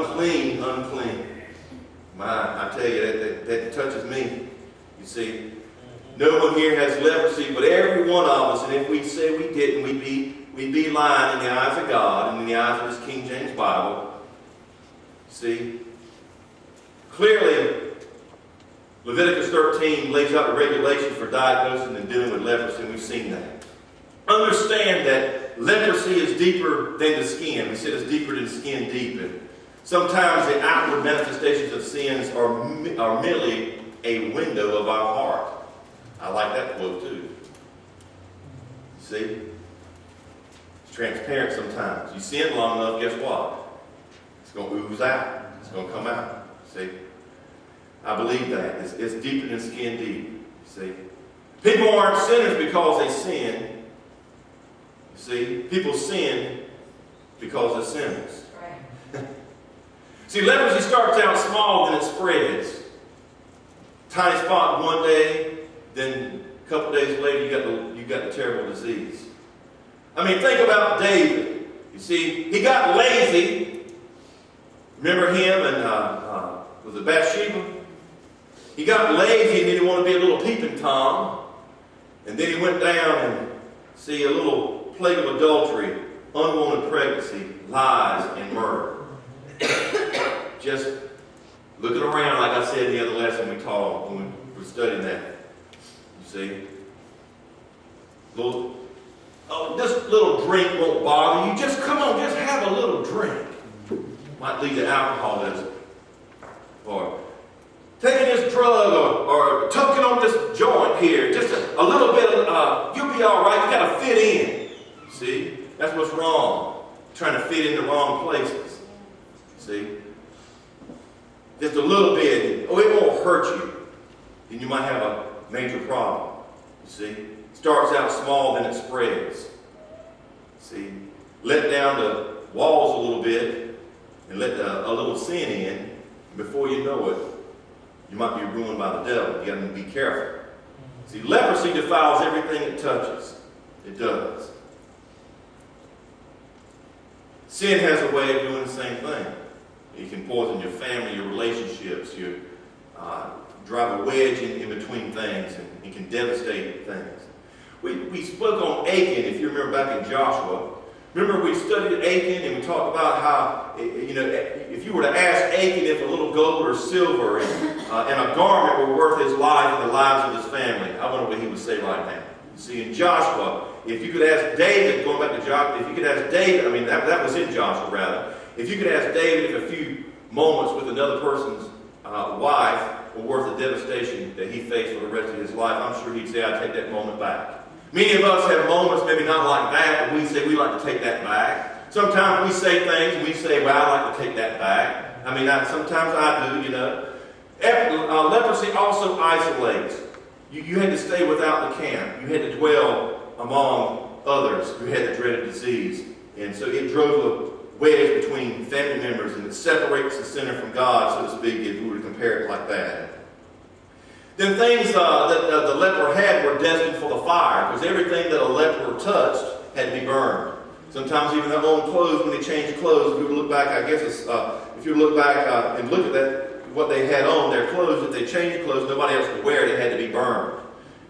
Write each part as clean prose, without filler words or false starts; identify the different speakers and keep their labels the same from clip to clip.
Speaker 1: Unclean, unclean. I tell you, that touches me. You see, no one here has leprosy, but every one of us, and if we say we didn't, we'd be lying in the eyes of God and in the eyes of this King James Bible. See, clearly, Leviticus 13 lays out the regulations for diagnosing and dealing with leprosy, and we've seen that. Understand that leprosy is deeper than the skin. We said it's deeper than the skin deep. And sometimes the outward manifestations of sins are merely a window of our heart. I like that quote too. See? It's transparent sometimes. You sin long enough, guess what? It's going to ooze out. It's going to come out. See? I believe that. It's deeper than skin deep. See? People aren't sinners because they sin. You see? People sin because they're sinners. Right. See, leprosy starts out small, then it spreads. Tiny spot one day, then a couple days later you got the terrible disease. I mean, think about David. You see, he got lazy. Remember him and was it Bathsheba? He got lazy and then he wanted to be a little peeping Tom. And then he went down and see a little plague of adultery, unwanted pregnancy, lies, and murder. Just looking around, like I said in the other lesson we taught when we were studying that. You see? This little drink won't bother you. Just come on, just have a little drink. Might lead to alcoholism. Or taking this drug or tucking on this joint here. Just a little bit of, you'll be all right. You got to fit in. See? That's what's wrong. Trying to fit in the wrong places. See? Just a little bit. Oh, it won't hurt you. Then you might have a major problem. You see? It starts out small, then it spreads. See? Let down the walls a little bit and let a little sin in. Before you know it, you might be ruined by the devil. You got to be careful. See, leprosy defiles everything it touches. It does. Sin has a way of doing the same thing. You can poison your family, your relationships, you drive a wedge in between things, and it can devastate things. We spoke on Achan, if you remember back in Joshua. Remember we studied Achan and we talked about how, if you were to ask Achan if a little gold or silver and a garment were worth his life and the lives of his family, I wonder what he would say right now. You see, in Joshua, if you could ask David, going back to Joshua, if you could ask David, I mean, that was in Joshua rather, if you could ask David if a few moments with another person's wife were worth the devastation that he faced for the rest of his life, I'm sure he'd say, I'd take that moment back. Many of us have moments, maybe not like that, but we say we like to take that back. Sometimes we say things and we say, well, I like to take that back. I mean, sometimes I do, you know. Leprosy also isolates. You had to stay without the camp. You had to dwell among others who had the dreaded disease. And so it drove a wedge between family members, and it separates the sinner from God, so to speak, if we were to compare it like that. Then things that the leper had were destined for the fire, because everything that a leper touched had to be burned. Sometimes even their own clothes, when they changed clothes, if you look back, I guess it's, if you look back and look at that, what they had on, their clothes, if they changed clothes, nobody else could wear it, it had to be burned.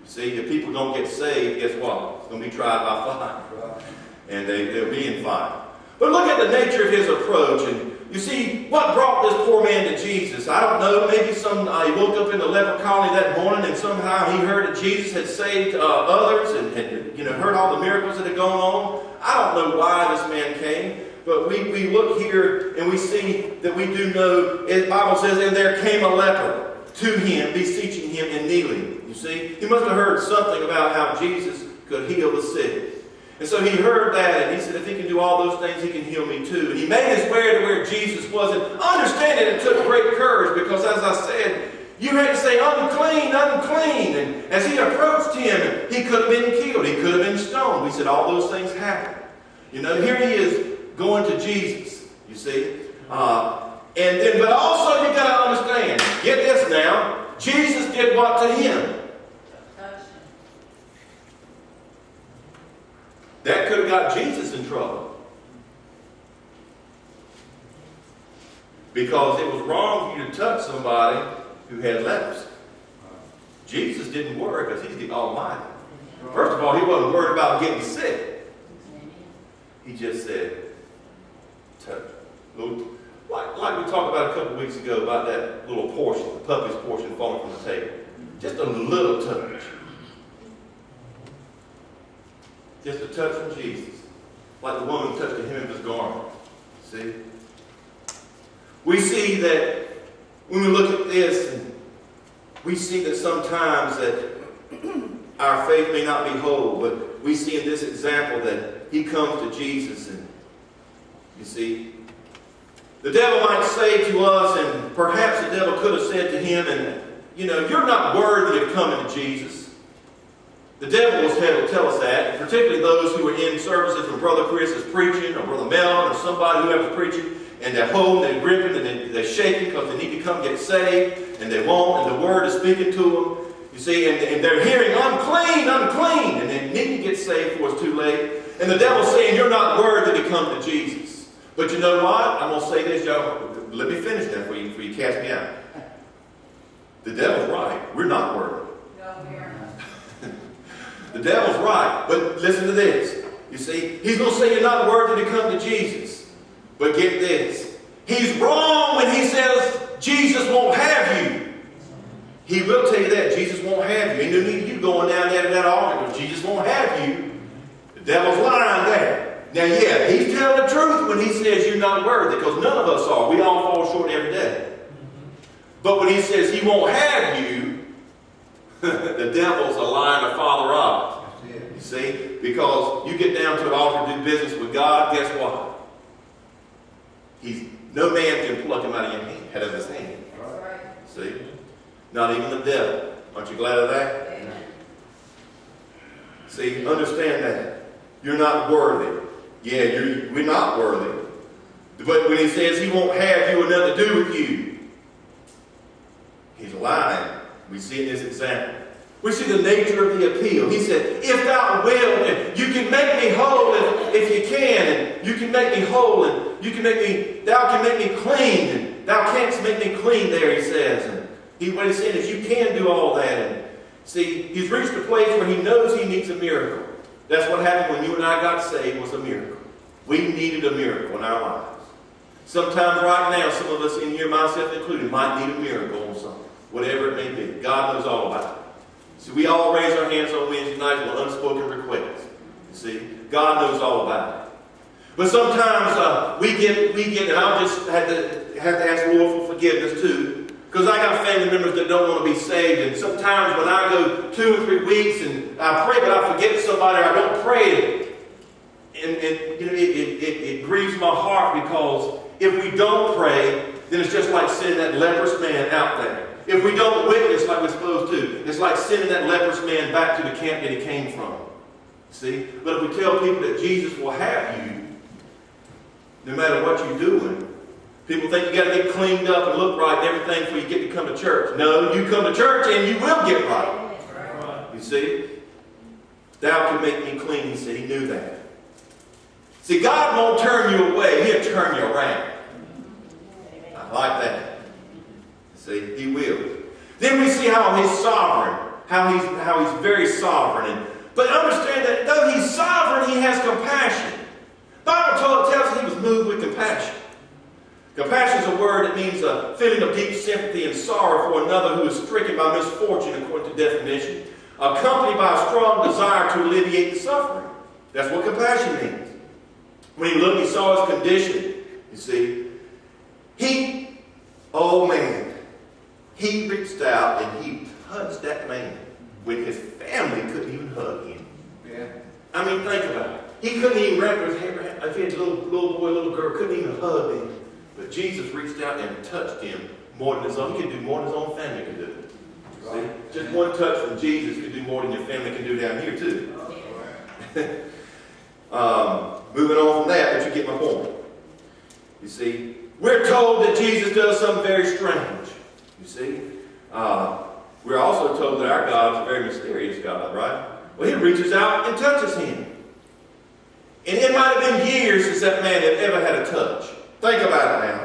Speaker 1: See, if people don't get saved, guess what? It's going to be tried by fire. And they'll be in fire. But look at the nature of his approach. And you see, what brought this poor man to Jesus? I don't know. Maybe he woke up in the leper colony that morning and somehow he heard that Jesus had saved others and had heard all the miracles that had gone on. I don't know why this man came. But we look here and we see that we do know, the Bible says, and there came a leper to him, beseeching him and kneeling. You see, he must have heard something about how Jesus could heal the sick. And so he heard that, and he said, if he can do all those things, he can heal me too. And he made his way to where Jesus was. And understand it, it took great courage, because as I said, you had to say, unclean, unclean. And as he approached him, he could have been killed. He could have been stoned. We said all those things happened. Here he is going to Jesus, you see. But also you got to understand, get this now, Jesus did what to him? That could have got Jesus in trouble. Because it was wrong for you to touch somebody who had leprosy. Jesus didn't worry because he's the Almighty. First of all, he wasn't worried about getting sick. He just said, touch. Like we talked about a couple weeks ago about that little portion, the puppy's portion falling from the table. Just a little touch. Just a touch from Jesus. Like the woman touched the hem of his garment. See? We see that when we look at this, and we see that sometimes that our faith may not be whole, but we see in this example that he comes to Jesus, and you see, the devil might say to us, and perhaps the devil could have said to him, and you know, you're not worthy of coming to Jesus. The devil will tell us that, and particularly those who are in services when Brother Chris is preaching, or Brother Melvin, or somebody who is preaching, and they're holding, they're gripping, and they're shaking because they need to come get saved, and they won't, and the word is speaking to them. You see, and they're hearing, unclean, unclean, and they need to get saved before it's too late. And the devil's saying, you're not worthy to come to Jesus. But you know what? I'm going to say this, y'all. Let me finish that before you cast me out. The devil's right. We're not worthy.
Speaker 2: No, we are not.
Speaker 1: The devil's right. But listen to this. You see, he's going to say you're not worthy to come to Jesus. But get this. He's wrong when he says Jesus won't have you. He will tell you that. Jesus won't have you. Ain't no need of you going down there to that altar because Jesus won't have you. The devil's lying there. Now, yeah, he's telling the truth when he says you're not worthy, because none of us are. We all fall short every day. But when he says he won't have you, the devil's a liar and a father of it. You see? Because you get down to an altar to do business with God, guess what? No man can pluck him out of your hand, out of his hand.
Speaker 2: Right.
Speaker 1: See? Not even the devil. Aren't you glad of that?
Speaker 2: Amen.
Speaker 1: See, understand that. You're not worthy. Yeah, we're not worthy. But when he says he won't have you or nothing to do with you, he's lying. We see in this example. We see the nature of the appeal. He said, if thou wilt, you can make me whole if you can, and you can make me whole, and you can make me, thou can make me clean, and thou canst make me clean there, he says. And what he's saying is you can do all that. And see, he's reached a place where he knows he needs a miracle. That's what happened when you and I got saved, was a miracle. We needed a miracle in our lives. Sometimes right now, some of us in here, myself included, might need a miracle on something. Whatever it may be. God knows all about it. See, we all raise our hands on Wednesday night with unspoken requests. You see, God knows all about it. But sometimes we get, and I'll just have to ask the Lord for forgiveness too, because I got family members that don't want to be saved, and sometimes when I go 2 or 3 weeks and I pray, but I forget somebody, or I don't pray, and you know, it grieves my heart, because if we don't pray, then it's just like sending that leprous man out there. If we don't witness like we're supposed to, it's like sending that leprous man back to the camp that he came from. See? But if we tell people that Jesus will have you, no matter what you're doing, people think you got to get cleaned up and look right and everything before you get to come to church. No, you come to church and you will get right. You see? Thou can make me clean, he said. He knew that. See, God won't turn you away. He'll turn you around. I like that. See, he will. Then we see how he's sovereign, how he's very sovereign. But understand that though he's sovereign, he has compassion. The Bible tells us he was moved with compassion. Compassion is a word that means a feeling of deep sympathy and sorrow for another who is stricken by misfortune, according to definition, accompanied by a strong desire to alleviate the suffering. That's what compassion means. When he looked, he saw his condition. You see, oh man, he reached out and he touched that man when his family couldn't even hug him. Yeah. I mean, think about it. He couldn't even wrap his hand. If he had a little boy, little girl, couldn't even hug him. But Jesus reached out and touched him more than his own. He could do more than his own family could do. Right. See? Just one touch from Jesus could do more than your family can do down here too. Moving on from that, but you get my point. You see, we're told that Jesus does something very strange. You see, we're also told that our God is a very mysterious God, right? Well, he reaches out and touches him. And it might have been years since that man had ever had a touch. Think about it now.